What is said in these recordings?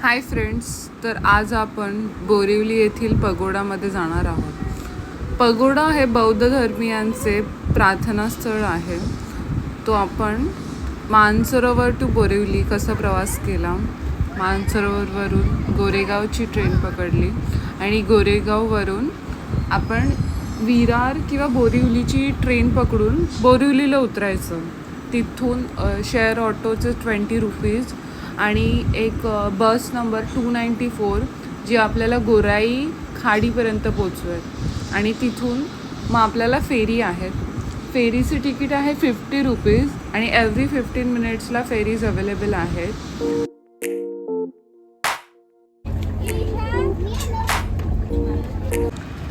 Hi friends, तर आज आपण बोरिवली येथील पगोडामध्ये जाणार आहोत. पगोडा हे बौद्ध धर्मीयांचे प्रार्थनास्थळ आहे. तो आपण मानसरोवर टू बोरिवली कसा प्रवास केला, मानसरोवरवरून गोरेगावची ट्रेन पकडली आणि गोरेगाववरून आपण विरार किंवा बोरिवलीची ट्रेन पकडून बोरिवलीला उतरायचं. तिथून शेअर ऑटोचे 20 रुपीज आणि एक बस नंबर 294 जी आपल्याला गोराई खाडीपर्यंत पोचवेल आणि तिथून मग आपल्याला फेरी आहेत. फेरीची तिकीट आहे 50 रुपीज आणि एव्हरी 15 मिनिट्सला फेरीज अवेलेबल आहेत.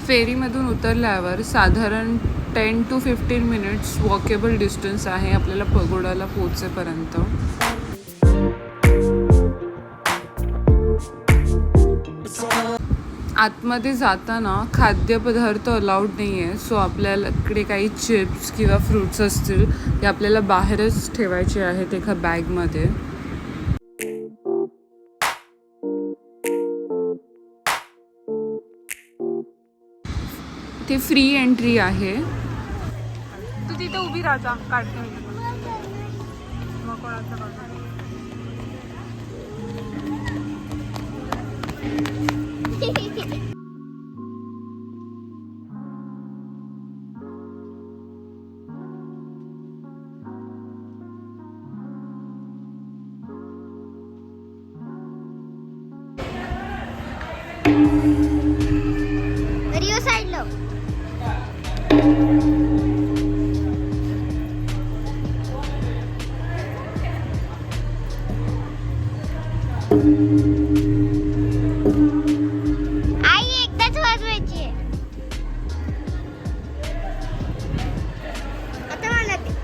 फेरीमधून उतरल्यावर साधारण 10 to 15 मिनिट्स वॉकेबल डिस्टन्स आहे आपल्याला पगोडाला पोहोचेपर्यंत. आतमध्ये जाताना खाद्यपदार्थ अलाउड नाही आहे, सो आपल्याकडे काही चिप्स किंवा फ्रूट्स असतील ते आपल्याला बाहेरच ठेवायचे आहेत एका बॅगमध्ये. ते फ्री एंट्री आहे. तू तिथे उभी राहा, काढते मग कोणाचं रिओ साइडलो आई एकदाच वाजवायची आहे. आता म्हणते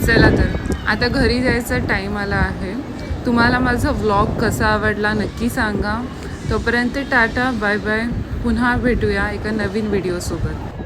चला तर आता घरी जायचा टाईम आला आहे. तुम्हाला माझा व्लॉग कसा आवडला नक्की सांगा. तोपर्यंत टाटा बाय बाय. पुन्हा भेटूया एका नवीन व्हिडिओसोबत.